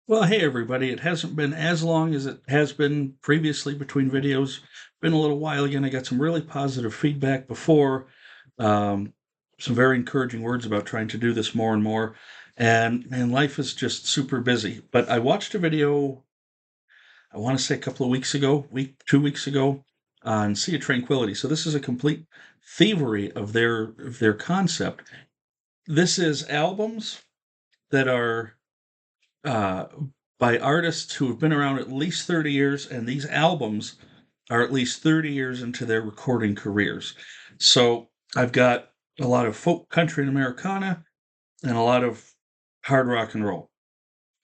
Well, hey everybody. It hasn't been as long as it has been previously between videos. Been a little while again. I got some really positive feedback before. Um, some very encouraging words about trying to do this more and more. And man, life is just super busy. But I watched a video, I want to say a couple of weeks ago, 2 weeks ago, on Sea of Tranquility. So this is a complete thievery of their concept. This is albums that are uh, by artists who have been around at least 30 years, and these albums are at least 30 years into their recording careers. So I've got a lot of folk, country, and Americana, and a lot of hard rock and roll.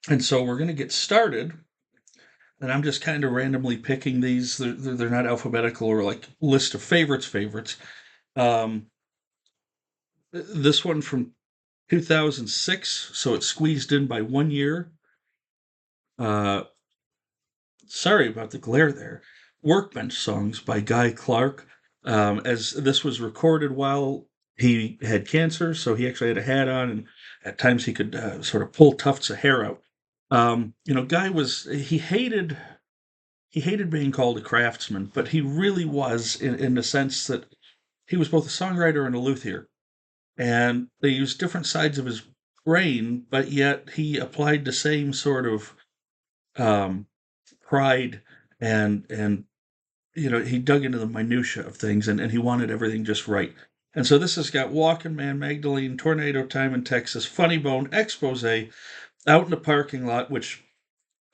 And so we're going to get started. And I'm just kind of randomly picking these. They're not alphabetical or like list of favorites. Um, this one from 2006, so it's squeezed in by 1 year. Uh, Sorry about the glare there. Workbench Songs by Guy Clark. As this was recorded while he had cancer, so he actually had a hat on, and at times he could sort of pull tufts of hair out. Guy was he hated being called a craftsman, but he really was in the sense that he was both a songwriter and a luthier, and they used different sides of his brain, but yet he applied the same sort of um, pride and he dug into the minutia of things, and he wanted everything just right. And so this has got Walking Man, Magdalene, Tornado Time in Texas, Funny Bone, Expose, Out in the Parking Lot, which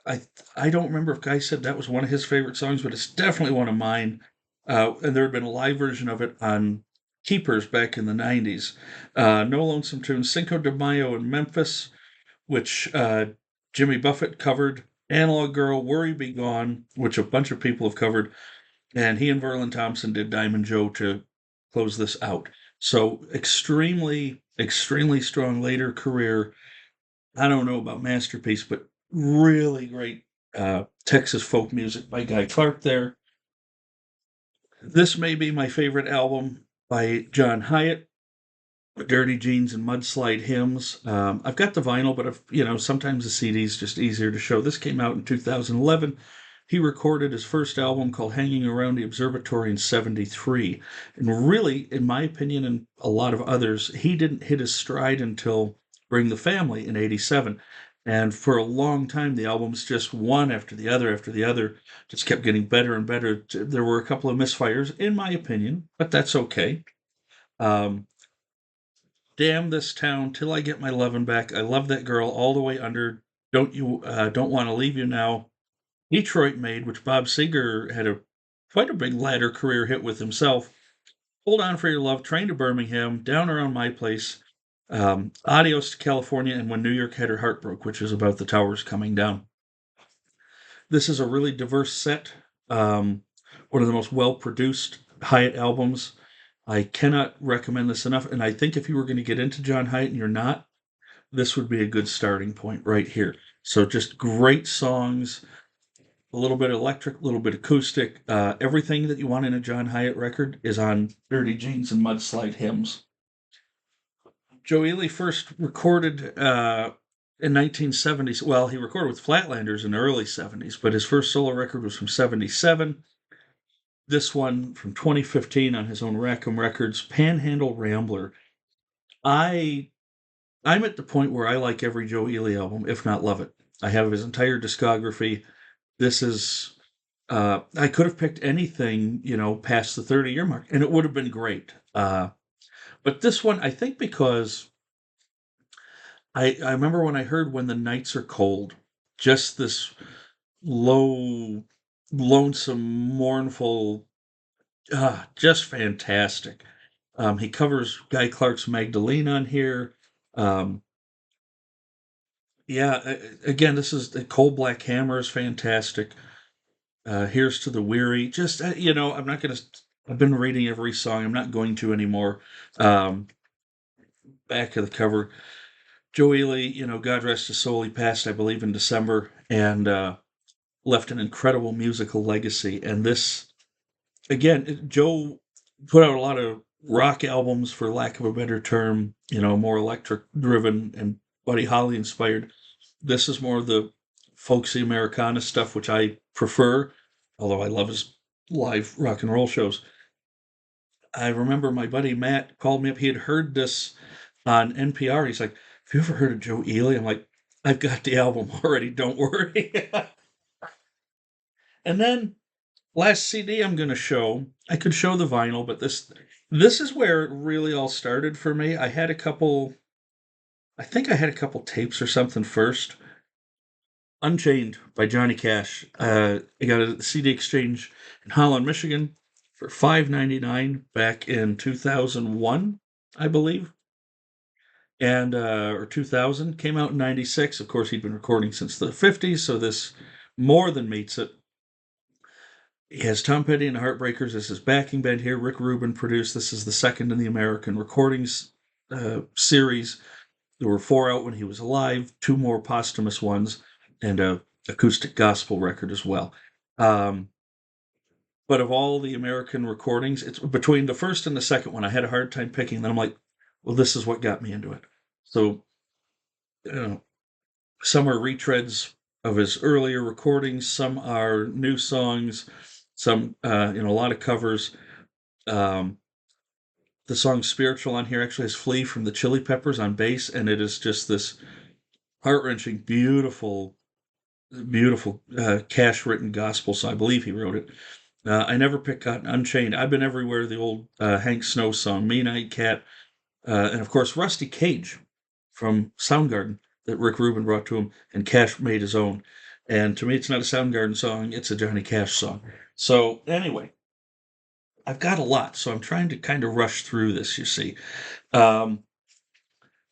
I I don't remember if Guy said that was one of his favorite songs, but it's definitely one of mine. And there had been a live version of it on Keepers back in the 90s. No Lonesome Tune, Cinco de Mayo in Memphis, which Jimmy Buffett covered. Analog Girl, Worry Be Gone, which a bunch of people have covered, and he and Verlin Thompson did Diamond Joe to close this out. So extremely strong later career. I don't know about masterpiece, but really great Texas folk music by Guy Clark there. This may be my favorite album by John Hyatt, Dirty Jeans and Mudslide Hymns. I've got the vinyl, but sometimes the CD is just easier to show. This came out in 2011. He recorded his first album called Hanging Around the Observatory in 73. And really, in my opinion, and a lot of others, he didn't hit his stride until Bring the Family in 87. And for a long time, the albums just one after the other, just kept getting better and better. There were a couple of misfires, in my opinion, but that's okay. Um, Damn this town till I get my lovin' back. I love that girl all the way under. Don't want to leave you now. Detroit Made, which Bob Seger had a quite a big latter career hit with himself. Hold on for your love. Train to Birmingham. Down around my place. Adios to California, and When New York Had Her Heart Broke, which is about the towers coming down. This is a really diverse set. One of the most well produced Hyatt albums. I cannot recommend this enough. And I think if you were going to get into John Hyatt and you're not, this would be a good starting point right here. So just great songs, a little bit electric, a little bit acoustic. Everything that you want in a John Hyatt record is on Dirty Jeans and Mudslide Hymns. Joe Ely first recorded in 1970s. Well, he recorded with Flatlanders in the early 70s, but his first solo record was from 77. This one from 2015 on his own Rackham Records, Panhandle Rambler. I I'm at the point where I like every Joe Ely album, if not love it. I have his entire discography. This is I could have picked anything, past the 30-year mark, and it would have been great. But this one, I think because I remember when I heard When the Nights Are Cold, just this low, lonesome, mournful, just fantastic. He covers Guy Clark's Magdalene on here. Um, yeah, again, this is the Cold Black Hammer is fantastic. Here's to the Weary. Just, I'm not going to, I've been reading every song. I'm not going to anymore. Um, Back of the cover. Joe Ely, God rest his soul, he passed, I believe, in December, and left an incredible musical legacy. And this, again, Joe put out a lot of rock albums, for lack of a better term, more electric driven and Buddy Holly inspired. This is more of the folksy Americana stuff, which I prefer, although I love his live rock and roll shows. I remember my buddy Matt called me up. He had heard this on NPR. He's like, "Have you ever heard of Joe Ely?" I'm like, "I've got the album already. Don't worry." And then last CD I'm going to show, I could show the vinyl, but this is where it really all started for me. I think I had a couple tapes or something first. Unchained by Johnny Cash. I got a CD exchange in Holland, Michigan for $5.99 back in 2001, I believe. And or 2000, came out in 96. Of course, he'd been recording since the 50s, so this more than meets it. He has Tom Petty and the Heartbreakers as his backing band here. Rick Rubin produced. This is the second in the American Recordings series. There were 4 out when he was alive, 2 more posthumous ones, and a acoustic gospel record as well. But of all the American recordings, it's between the first and the second one, I had a hard time picking. Then I'm like, well, this is what got me into it. So, you know, some are retreads of his earlier recordings, some are new songs, some, a lot of covers. Um, the song Spiritual on here actually has Flea from the Chili Peppers on bass, and it is just this heart wrenching, beautiful Cash written gospel. So I believe he wrote it. I never picked Cotton Unchained. I've been everywhere. The old Hank Snow song, Mean Eyed Cat, and of course Rusty Cage from Soundgarden that Rick Rubin brought to him, and Cash made his own. And to me, it's not a Soundgarden song; it's a Johnny Cash song. So anyway, I've got a lot, so I'm trying to kind of rush through this. You see, um,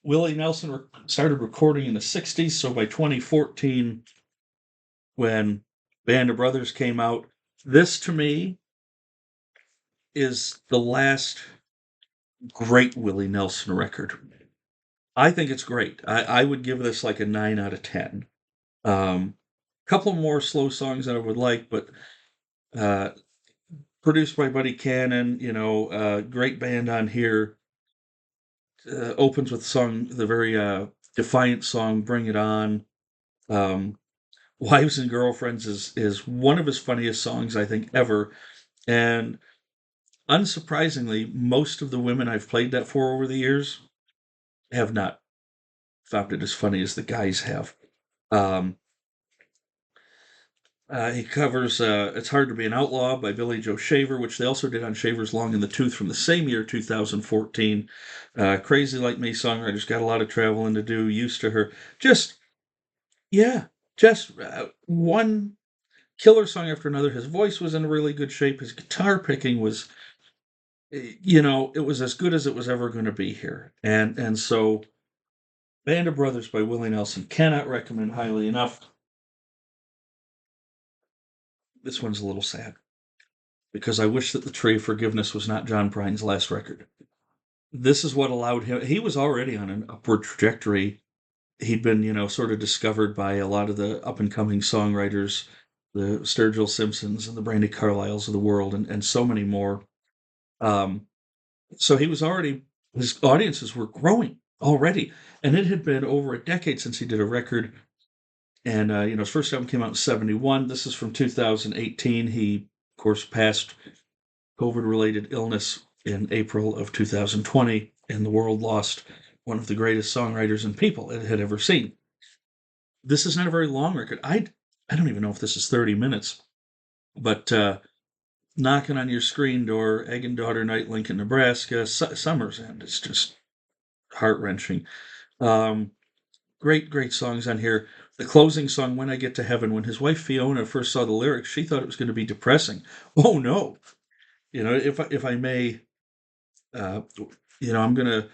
Willie Nelson started recording in the '60s, so by 2014, when Band of Brothers came out, this to me is the last great Willie Nelson record. I think it's great. I would give this like a 9 out of 10. Couple more slow songs that I would like, but uh, produced by Buddy Cannon, great band on here. Opens with the very defiant song, Bring It On. Um, Wives and Girlfriends is one of his funniest songs, I think, ever. And unsurprisingly, most of the women I've played that for over the years have not found it as funny as the guys have. Um, he covers It's Hard to Be an Outlaw by Billy Joe Shaver, which they also did on Shaver's Long in the Tooth from the same year, 2014. Crazy Like Me songwriters, got a lot of traveling to do, Used to Her. Yeah, just one killer song after another. His voice was in really good shape. His guitar picking was, it was as good as it was ever going to be here. And so Band of Brothers by Willie Nelson, cannot recommend highly enough. This one's a little sad because I wish that The Tree of Forgiveness was not John Prine's last record. This is what allowed him, he was already on an upward trajectory. He'd been, sort of discovered by a lot of the up and coming songwriters, the Sturgill Simpsons and the Brandi Carlisles of the world, and so many more. Um, so he was already, his audiences were growing already. And it had been over a decade since he did a record. And, his first album came out in 71. This is from 2018. He, of course, passed COVID related illness in April of 2020, and the world lost one of the greatest songwriters and people it had ever seen. This is not a very long record. I don't even know if this is 30 minutes, but Knocking on Your Screen Door, Egg and Daughter Night, Lincoln, Nebraska, Summer's End. It's just heart wrenching. Great songs on here. The closing song, When I Get to Heaven, when his wife Fiona first saw the lyrics, she thought it was going to be depressing. Oh no. If I may, I'm going to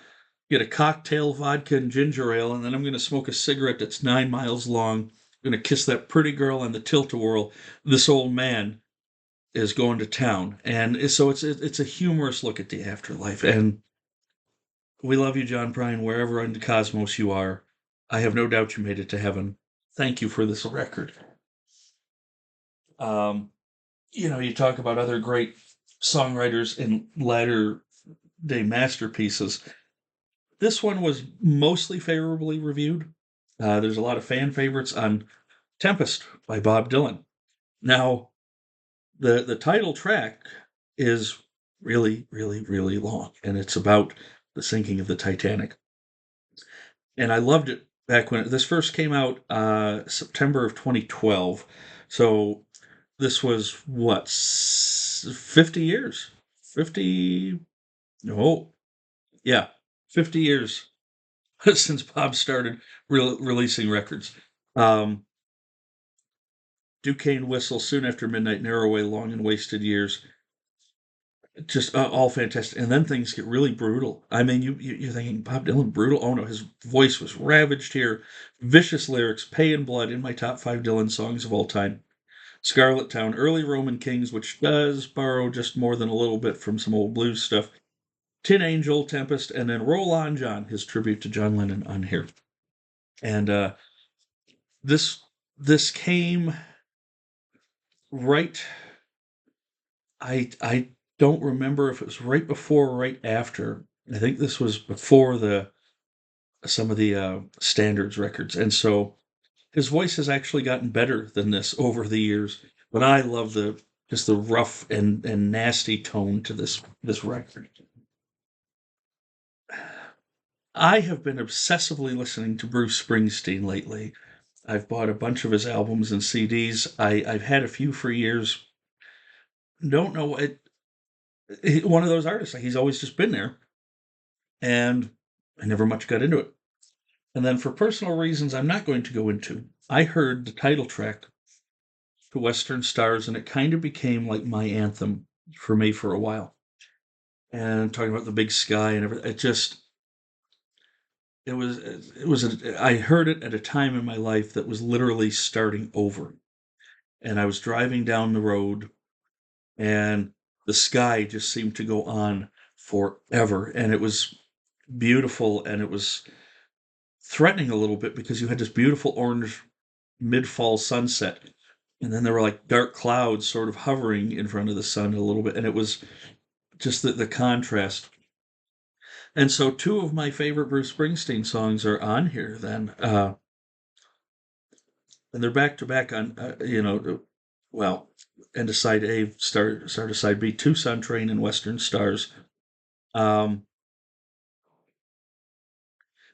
get a cocktail, vodka, and ginger ale, and then I'm going to smoke a cigarette that's 9 miles long. I'm going to kiss that pretty girl on the tilt-a-whirl. This old man is going to town. And so it's a humorous look at the afterlife. And we love you, John Prine, wherever in the cosmos you are. I have no doubt you made it to heaven. Thank you for this record. You talk about other great songwriters and latter day masterpieces. This one was mostly favorably reviewed. There's a lot of fan favorites on Tempest by Bob Dylan. Now, the title track is really, really, really long, and it's about the sinking of the Titanic. And I loved it back when this first came out, September of 2012. So this was what 50 years, 50. Oh, yeah, 50 years since Bob started releasing records. Um, Duquesne Whistle, Soon After Midnight, Narrowway, Long and Wasted Years, just all fantastic. And then things get really brutal. I mean, you're thinking Bob Dylan brutal. Oh no, his voice was ravaged here. Vicious lyrics, Pay in Blood in my top 5 Dylan songs of all time. Scarlet Town, Early Roman Kings, which does borrow just more than a little bit from some old blues stuff. Tin Angel, Tempest, and then Roll On John, his tribute to John Lennon on here. And this this came right. I don't remember if it was right before or right after. I think this was before the some of the standards records, and so his voice has actually gotten better than this over the years. But I love the just the rough and nasty tone to this record. I have been obsessively listening to Bruce Springsteen lately. I've bought a bunch of his albums and CDs. I've had a few for years. Don't know what one of those artists. Like he's always just been there, and I never much got into it. And then for personal reasons, I'm not going to go into. I heard the title track to Western Stars, and it kind of became like my anthem for me for a while. And talking about the big sky and everything, I heard it at a time in my life that was literally starting over. And I was driving down the road, and the sky just seemed to go on forever. And it was beautiful, and it was threatening a little bit because you had this beautiful orange mid-fall sunset, and then there were like dark clouds sort of hovering in front of the sun a little bit, and it was just the contrast. And so two of my favorite Bruce Springsteen songs are on here then, and they're back to back on, well, end of side A, start of side B, Tucson Train and Western Stars. Um,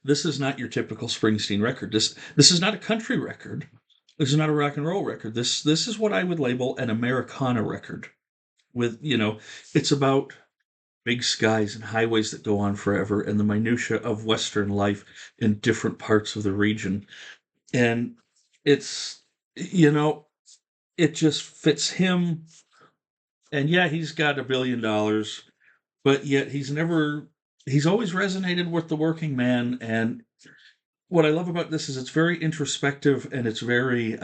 this is not your typical Springsteen record. This is not a country record. This is not a rock and roll record. This is what I would label an Americana record. With it's about big skies and highways that go on forever and the minutia of Western life in different parts of the region. And it's it just fits him. And yeah, he's got $1 billion, but yet he's always resonated with the working man. And what I love about this is it's very introspective, and it's very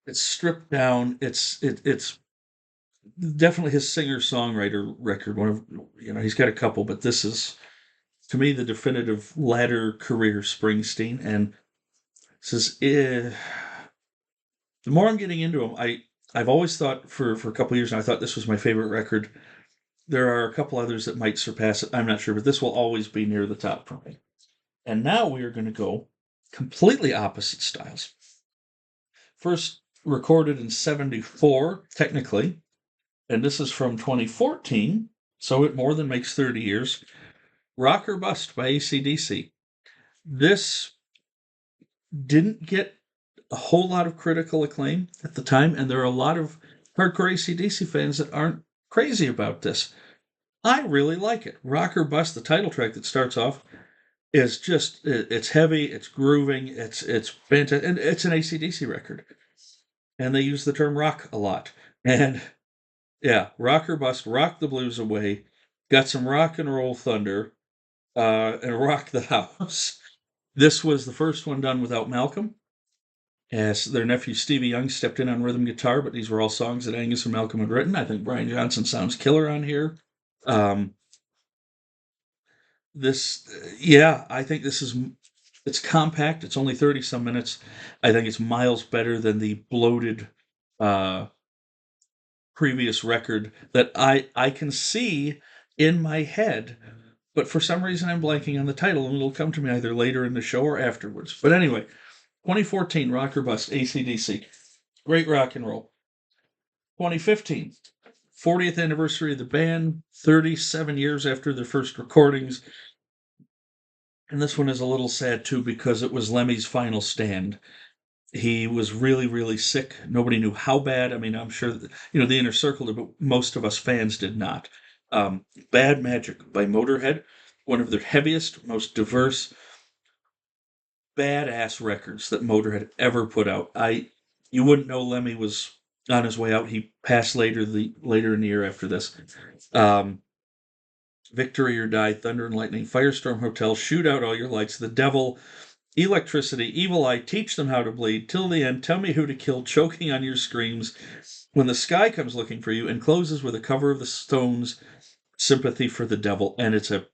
it's stripped down. It's definitely his singer-songwriter record. One of he's got a couple, but this is to me the definitive latter career Springsteen. And says the more I'm getting into him, I've always thought for a couple of years now, I thought this was my favorite record. There are a couple others that might surpass it. I'm not sure, but this will always be near the top for me. And now we are going to go completely opposite styles. First recorded in 74, technically, and this is from 2014, so it more than makes 30 years. Rock or Bust by AC/DC. This didn't get a whole lot of critical acclaim at the time, and there are a lot of hardcore AC/DC fans that aren't crazy about this. I really like it. Rock or Bust, the title track that starts off, is just it's heavy, it's grooving, it's fantastic, and it's an AC/DC record. And they use the term rock a lot. And yeah, Rock or Bust, rock the blues away, got some rock and roll thunder, and rock the house. This was the first one done without Malcolm, as their nephew Stevie Young stepped in on rhythm guitar, but these were all songs that Angus and Malcolm had written. I think Brian Johnson sounds killer on here. Yeah, I think it's compact. It's only 30 some minutes. I think it's miles better than the bloated uh, previous record that I can see in my head, but for some reason I'm blanking on the title, and it'll come to me either later in the show or afterwards. But anyway, 2014, Rock or Bust, AC/DC. Great rock and roll. 2015, 40th anniversary of the band, 37 years after their first recordings. And this one is a little sad too because it was Lemmy's final stand. He was really, really sick. Nobody knew how bad. I mean, I'm sure that, the inner circle did, but most of us fans did not. Bad Magic by Motorhead, one of their heaviest, most diverse, badass records that Motorhead ever put out. You wouldn't know Lemmy was on his way out. He passed later in the year after this. Victory or Die, Thunder and Lightning, Firestorm Hotel, Shoot Out All Your Lights, The Devil, Electricity, Evil Eye, Teach Them How to Bleed, Till the End, Tell Me Who to Kill, Choking on Your Screams, When the Sky Comes Looking for You, and closes with a cover of the Stones' Sympathy for the Devil, and it's a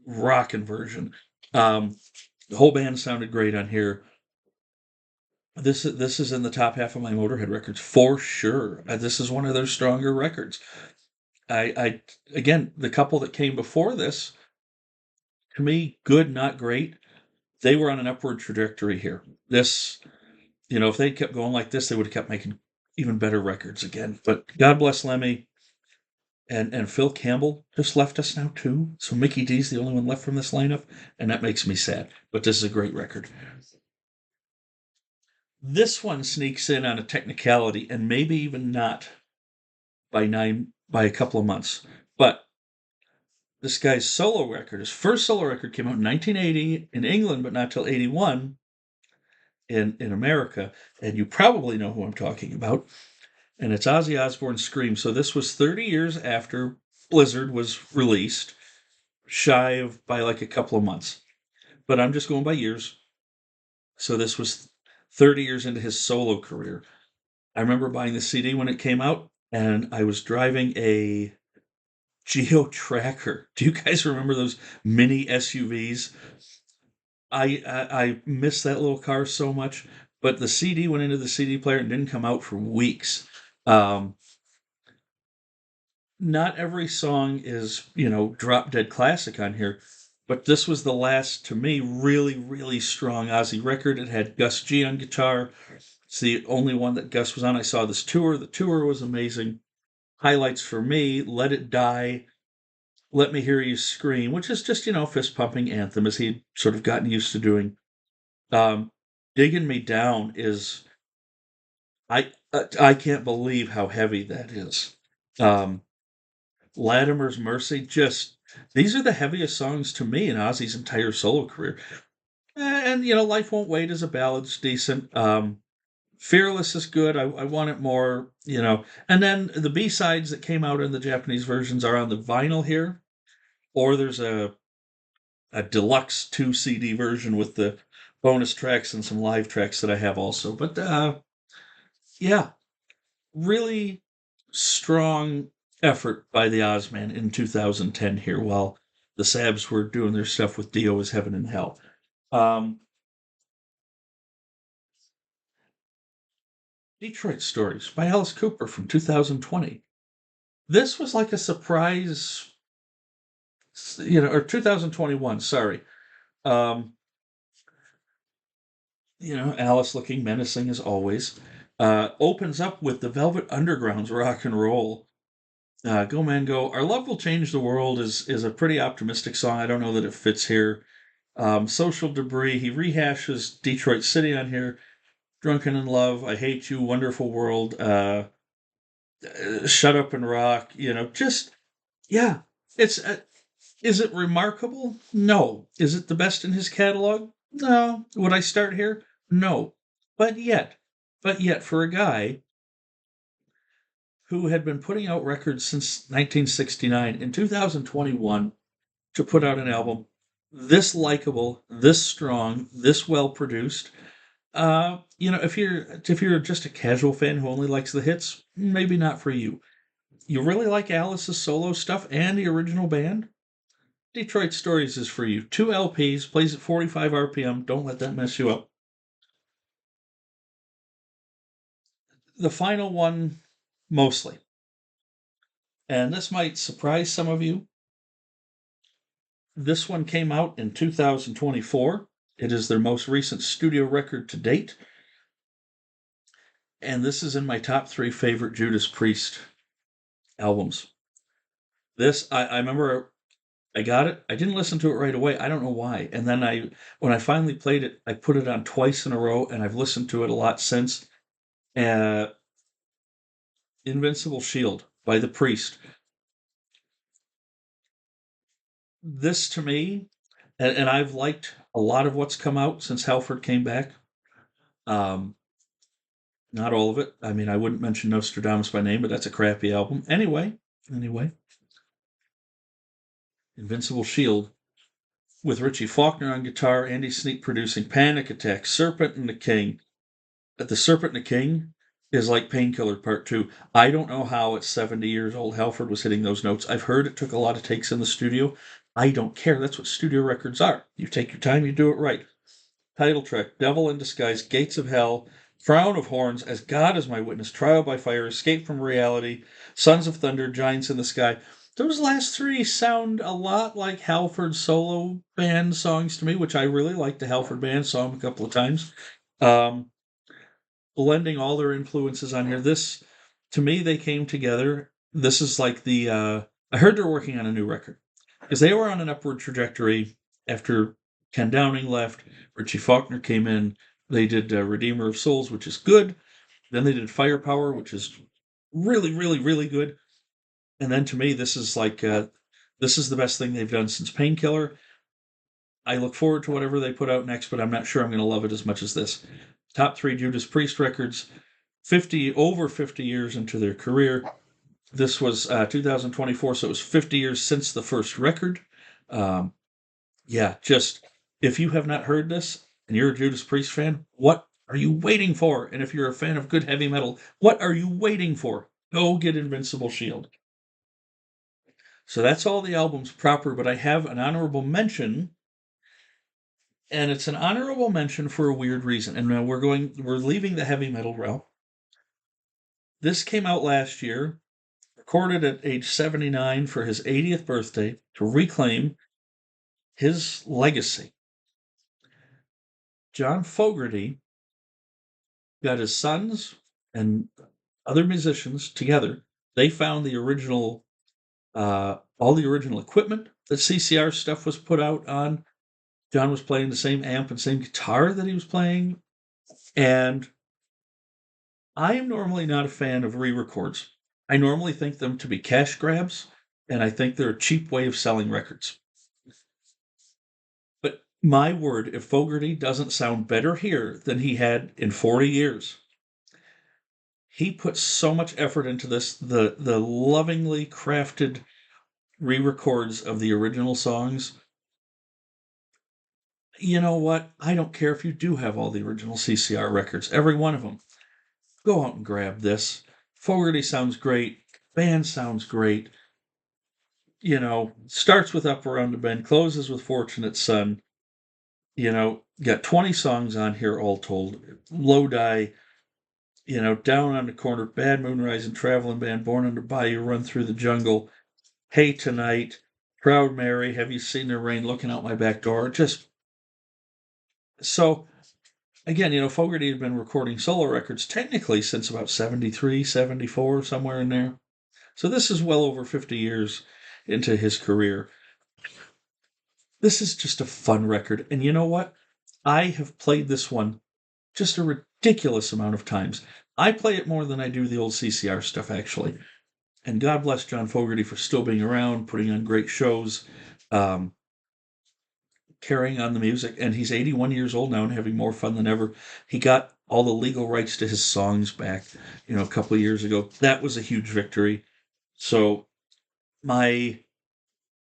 rockin' version. The whole band sounded great on here. This is in the top half of my Motorhead records for sure. This is one of their stronger records. I again, the couple that came before this, to me, good, not great. They were on an upward trajectory here. This, if they kept going like this, they would have kept making even better records again. But God bless Lemmy. And Phil Campbell just left us now too. So Mickey D's the only one left from this lineup, and that makes me sad. But this is a great record. This one sneaks in on a technicality, and maybe even not by a couple of months. But this guy's solo record, his first solo record, came out in 1980 in England, but not till 81 in America. And you probably know who I'm talking about. And it's Ozzy Osbourne's Scream. So this was 30 years after Blizzard was released, shy of by like a couple of months. But I'm just going by years. So this was 30 years into his solo career. I remember buying the CD when it came out, and I was driving a Geo Tracker. Do you guys remember those mini SUVs? I miss that little car so much, but the CD went into the CD player and didn't come out for weeks. Not every song is, drop dead classic on here, but this was the last, to me, really, really strong Ozzy record. It had Gus G on guitar. It's the only one that Gus was on. I saw this tour. The tour was amazing. Highlights for me, Let It Die, Let Me Hear You Scream, which is just, fist pumping anthem as he'd sort of gotten used to doing. Digging Me Down is, I can't believe how heavy that is. Latimer's Mercy, these are the heaviest songs to me in Ozzy's entire solo career. And, Life Won't Wait is a ballad's decent. Fearless is good. I want it more, And then the B-sides that came out in the Japanese versions are on the vinyl here. Or there's a deluxe 2 CD version with the bonus tracks and some live tracks that I have also. But, yeah, really strong effort by the Ozman in 2010 here while the Sabs were doing their stuff with Dio is Heaven and Hell. Detroit Stories by Alice Cooper from 2020. This was like a surprise, or 2021, sorry. Alice looking menacing as always. Opens up with the Velvet Underground's Rock and Roll. Go Man Go. Our Love Will Change the World is a pretty optimistic song. I don't know that it fits here. Social Debris. He rehashes Detroit City on here. Drunken in Love. I Hate You. Wonderful World. Shut Up and Rock. Yeah. It's is it remarkable? No. Is it the best in his catalog? No. Would I start here? No. But yet, for a guy who had been putting out records since 1969, in 2021, to put out an album this likable, this strong, this well produced, if you're just a casual fan who only likes the hits, maybe not for you. You really like Alice's solo stuff and the original band? Detroit Stories is for you. 2 LPs, plays at 45 RPM. Don't let that mess you up. The final one, mostly. And this might surprise some of you. This one came out in 2024. It is their most recent studio record to date, and this is in my top 3 favorite Judas Priest albums. This, I remember I got it. I didn't listen to it right away. I don't know why. And then when I finally played it, I put it on twice in a row, and I've listened to it a lot since. Uh, Invincible Shield by The Priest. This to me, and I've liked a lot of what's come out since Halford came back. Um, Not all of it. I mean, I wouldn't mention Nostradamus by name, but that's a crappy album. Anyway, Invincible Shield with Richie Faulkner on guitar, Andy Sneap producing, Panic Attack, Serpent and the King. The Serpent and the King is like Painkiller Part 2. I don't know how at 70 years old Halford was hitting those notes. I've heard it took a lot of takes in the studio. I don't care. That's what studio records are. You take your time, you do it right. Title track, Devil in Disguise, Gates of Hell, Crown of Horns, As God Is My Witness, Trial by Fire, Escape from Reality, Sons of Thunder, Giants in the Sky. Those last 3 sound a lot like Halford solo band songs to me, which I really like the Halford band, saw them a couple of times. Blending all their influences on here. This, to me, they came together. This is like I heard they're working on a new record because they were on an upward trajectory after Ken Downing left. Richie Faulkner came in. They did Redeemer of Souls, which is good. Then they did Firepower, which is really, really, really good. And then to me, this is this is the best thing they've done since Painkiller. I look forward to whatever they put out next, but I'm not sure I'm going to love it as much as this. Top 3 Judas Priest records, over 50 years into their career. This was 2024, so it was 50 years since the first record. Just if you have not heard this and you're a Judas Priest fan, what are you waiting for? And if you're a fan of good heavy metal, what are you waiting for? Go get Invincible Shield. So that's all the albums proper, but I have an honorable mention, and it's an honorable mention for a weird reason. And now we're leaving the heavy metal realm. This came out last year, recorded at age 79 for his 80th birthday to reclaim his legacy. John Fogerty got his sons and other musicians together. They found the original, all the original equipment that CCR stuff was put out on. John was playing the same amp and same guitar that he was playing. And I am normally not a fan of re-records. I normally think them to be cash grabs, and I think they're a cheap way of selling records. But my word, if Fogerty doesn't sound better here than he had in 40 years, he put so much effort into this. The lovingly crafted re-records of the original songs. You know what? I don't care if you do have all the original CCR records, every one of them. Go out and grab this. Fogerty sounds great. Band sounds great. Starts with Up Around the Bend, closes with Fortunate Son. Got 20 songs on here all told. Lodi, Down on the Corner, Bad Moon Rising, Traveling Band, Born Under Bayou, Run Through the Jungle, Hey Tonight, Proud Mary, Have You Seen the Rain, Looking Out My Back Door. Just so, again, Fogerty had been recording solo records technically since about 73, 74, somewhere in there. So this is well over 50 years into his career. This is just a fun record. And you know what? I have played this one just a ridiculous amount of times. I play it more than I do the old CCR stuff, actually. And God bless John Fogerty for still being around, putting on great shows, carrying on the music. And he's 81 years old now and having more fun than ever. He got all the legal rights to his songs back, a couple of years ago. That was a huge victory. So my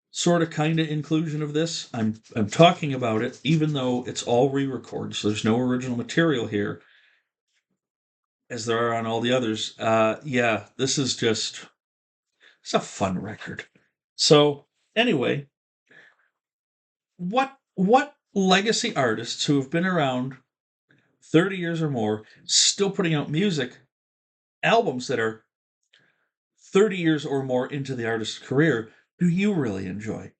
sort of kind of inclusion of this, I'm talking about it, even though it's all re-records. So there's no original material here, as there are on all the others. This is it's a fun record. So anyway, what legacy artists who have been around 30 years or more still putting out music, albums that are 30 years or more into the artist's career, do you really enjoy?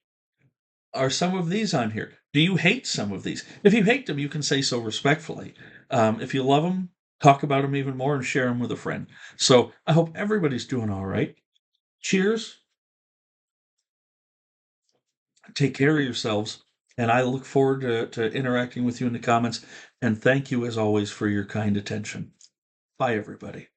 Are some of these on here? Do you hate some of these? If you hate them, you can say so respectfully. If you love them, talk about them even more and share them with a friend. So I hope everybody's doing all right. Cheers. Take care of yourselves. And I look forward to interacting with you in the comments. And thank you, as always, for your kind attention. Bye, everybody.